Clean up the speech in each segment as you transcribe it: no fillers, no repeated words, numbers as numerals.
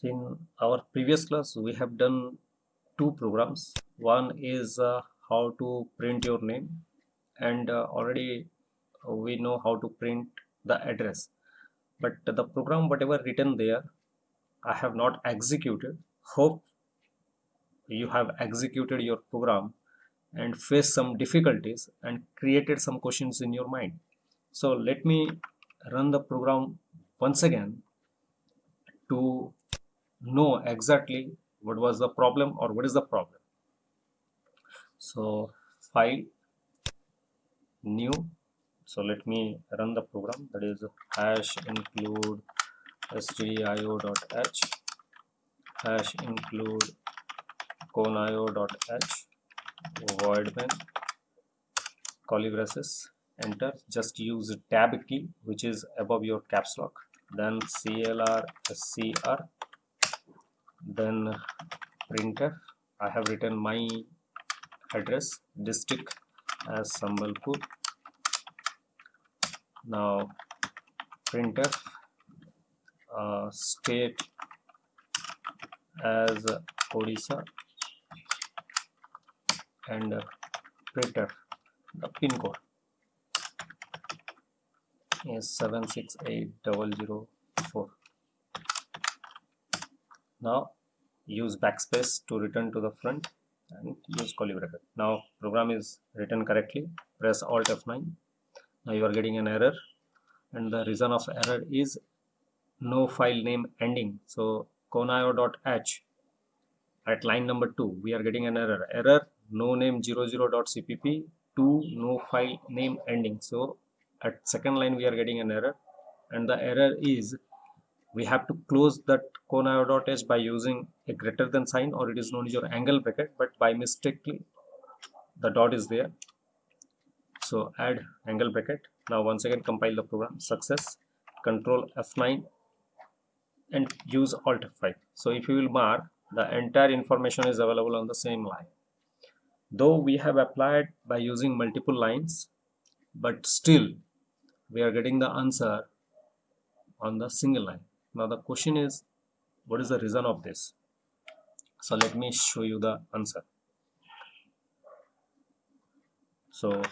In our previous class, we have done two programs. One is how to print your name, and already we know how to print the address. But the program, whatever written there, I have not executed. Hope you have executed your program and faced some difficulties and created some questions in your mind. So let me run the program once again to know exactly what was the problem or what is the problem. So file, new. So let me run the program, that is hash include stdio.h, hash include conio.h, void main, curly braces, enter. Just use tab key which is above your caps lock, then clr scr, then printf. I have written my address district as Sambalpur. Now printf state as Odisha, and printf the pin code is 768004. Now use backspace to return to the front and use curly bracket. Now program is written correctly. Press alt F9. Now you are getting an error, and the reason of error is no file name ending. So conio.h at line number 2 we are getting an error no name 00.cpp to no file name ending. So at second line we are getting an error, and the error is we have to close that conio.h by using a greater than sign, or it is known as your angle bracket, but by mistakenly the dot is there. So add angle bracket. Now once again compile the program. Success. Control F9 and use alt F5. So if you will mark, the entire information is available on the same line. Though we have applied by using multiple lines, but still we are getting the answer on the single line. Now the question is, what is the reason of this? So let me show you the answer. So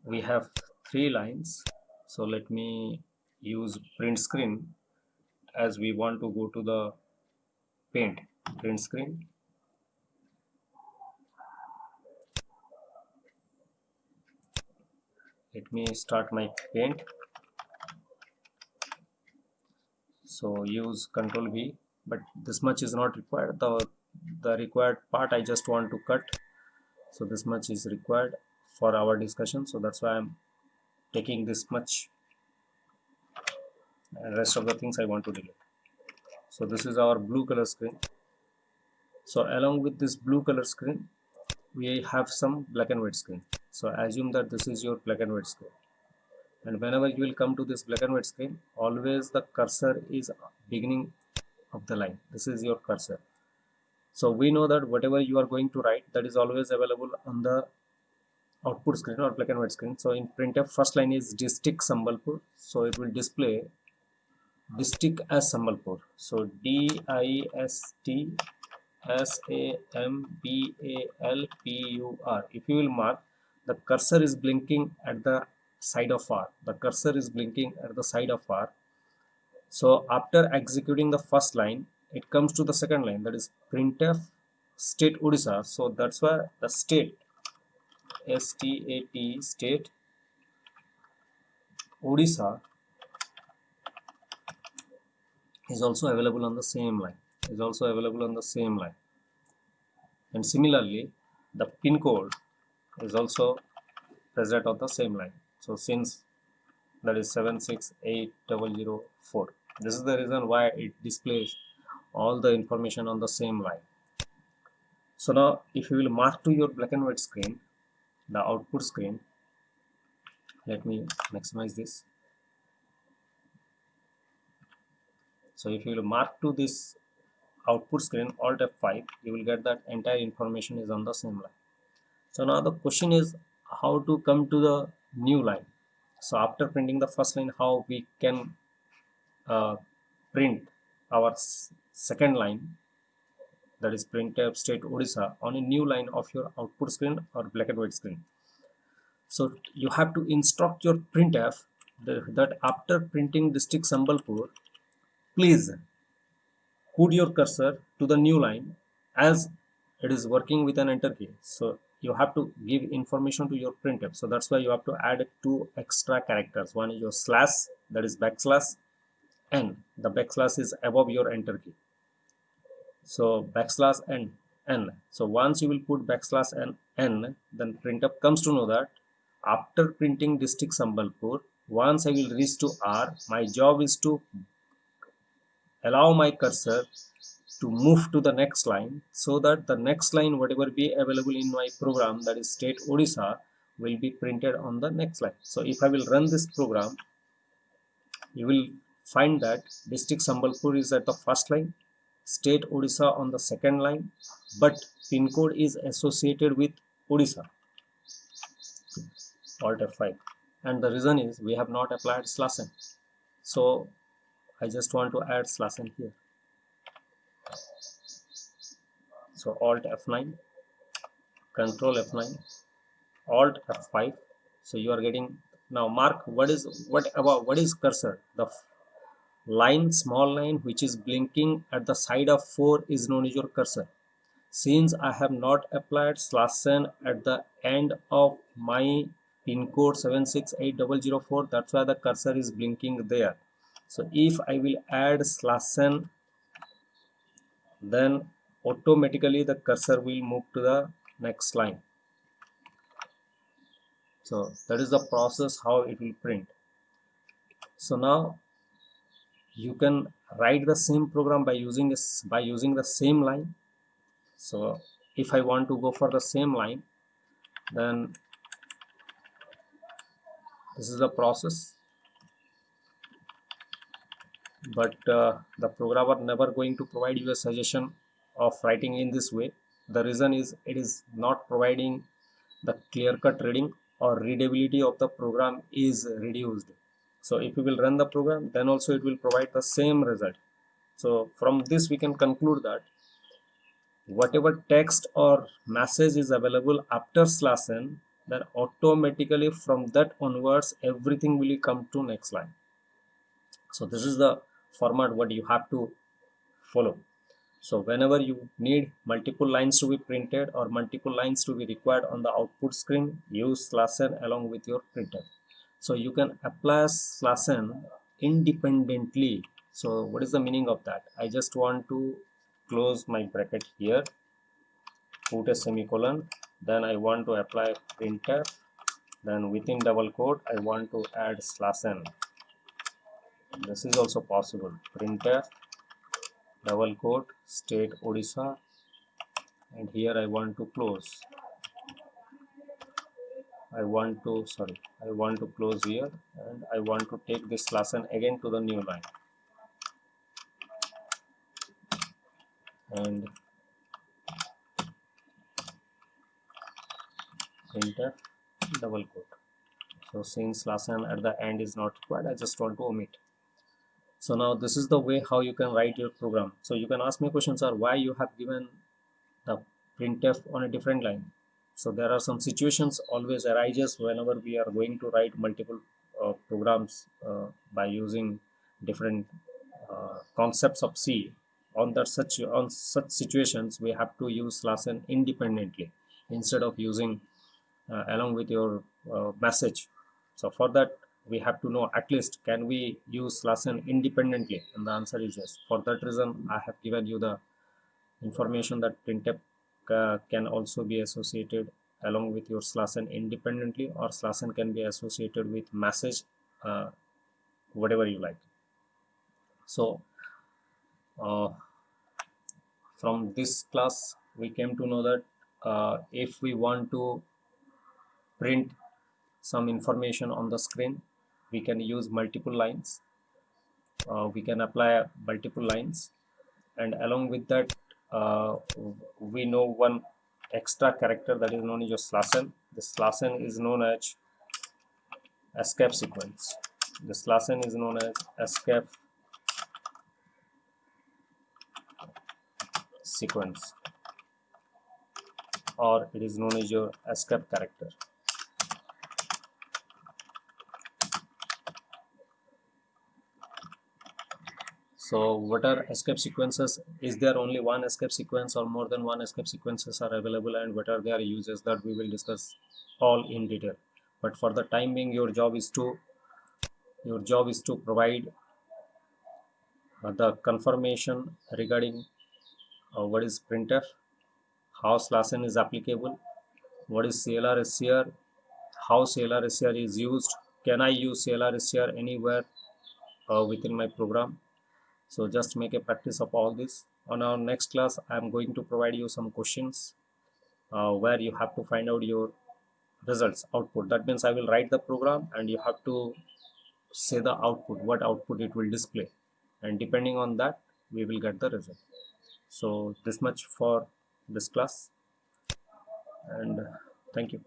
we have three lines. So let me use print screen, as we want to go to the paint. Print screen. Let me start my paint. So use Control V, but this much is not required. The required part I just want to cut. So this much is required for our discussion. So that's why I'm taking this much, and rest of the things I want to delete. So this is our blue color screen. So along with this blue color screen, we have some black and white screen. So assume that this is your black and white screen. And whenever you will come to this black and white screen, always the cursor is beginning of the line. This is your cursor. So we know that whatever you are going to write, that is always available on the output screen or black and white screen. So in printf, first line is district Sambalpur. So it will display district as Sambalpur. So DISTSAMBALPUR. If you will mark, the cursor is blinking at the side of R. The cursor is blinking at the side of R. So after executing the first line, it comes to the second line, that is printf state Odisha. So that's why the state STAT state Odisha is also available on the same line. And similarly, the pin code is also present on the same line. So since that is 768004, this is the reason why it displays all the information on the same line. So now if you will mark to your black and white screen, the output screen, let me maximize this. So if you will mark to this output screen, alt F5, you will get that entire information is on the same line. So now the question is how to come to the new line. So after printing the first line, how we can print our second line, that is printf state Odisha, on a new line of your output screen or black and white screen. So you have to instruct your printf that after printing district Sambalpur, please put your cursor to the new line as it is working with an enter key. So you have to give information to your printf. So that's why you have to add two extra characters. One is your slash, that is backslash, n. The backslash is above your enter key. So backslash n. So once you will put backslash n, then printf comes to know that after printing district Sambalpur, once I will reach to R, my job is to allow my cursor to move to the next line, so that the next line whatever be available in my program, that is state Odisha, will be printed on the next line. So if I will run this program, you will find that district Sambalpur is at the first line, state Odisha on the second line, but pin code is associated with Odisha. Alt F5, and the reason is we have not applied slash n. So I just want to add slash n here. So Alt F9, Control F9, Alt F5. So you are getting now. Mark what is cursor? The line, small line which is blinking at the side of 4 is known as your cursor. Since I have not applied slash n at the end of my pin code 768004, that's why the cursor is blinking there. So if I will add slash n, then automatically the cursor will move to the next line. So that is the process how it will print. So now you can write the same program by using the same line. So if I want to go for the same line, then this is the process, but the programmer never going to provide you a suggestion of writing in this way. The reason is it is not providing the clear-cut reading, or readability of the program is reduced. So if you will run the program, then also it will provide the same result. So from this we can conclude that whatever text or message is available after slash n, then automatically from that onwards everything will come to next line. So this is the format what you have to follow. So whenever you need multiple lines to be printed or multiple lines to be required on the output screen, use slash n along with your printer. So you can apply slash n independently. So what is the meaning of that? I just want to close my bracket here, put a semicolon, then I want to apply printf, then within double quote I want to add slash n. This is also possible. Printf double quote state Odisha, and here I want to close. I want to close here, and I want to take this slash n again to the new line, and printf double quote. So since slash n at the end is not required, I just want to omit. So now this is the way how you can write your program. So you can ask me questions, are why you have given the printf on a different line. So there are some situations always arises whenever we are going to write multiple programs by using different concepts of C. On such situations we have to use slash n independently instead of using along with your message. So for that we have to know at least can we use slash n independently, and the answer is yes. For that reason I have given you the information that printf can also be associated along with your slash n independently, or slash n can be associated with message, whatever you like. So from this class we came to know that if we want to print some information on the screen, we can use multiple lines, we can apply multiple lines, and along with that we know one extra character that is known as your slash n. The slash n is known as escape sequence. This last line is known as escape sequence, or it is known as your escape character. So what are escape sequences? Is there only one escape sequence or more than one escape sequences are available, and what are their uses? That we will discuss all in detail. But for the time being, your job is to provide the confirmation regarding what is printf, how /n is applicable, what is CLR SCR, how CLR SCR is used, can I use CLR SCR anywhere within my program. So just make a practice of all this. On our next class, I am going to provide you some questions where you have to find out your results output. That means I will write the program and you have to say the output, what output it will display, and depending on that we will get the result. So this much for this class, and thank you.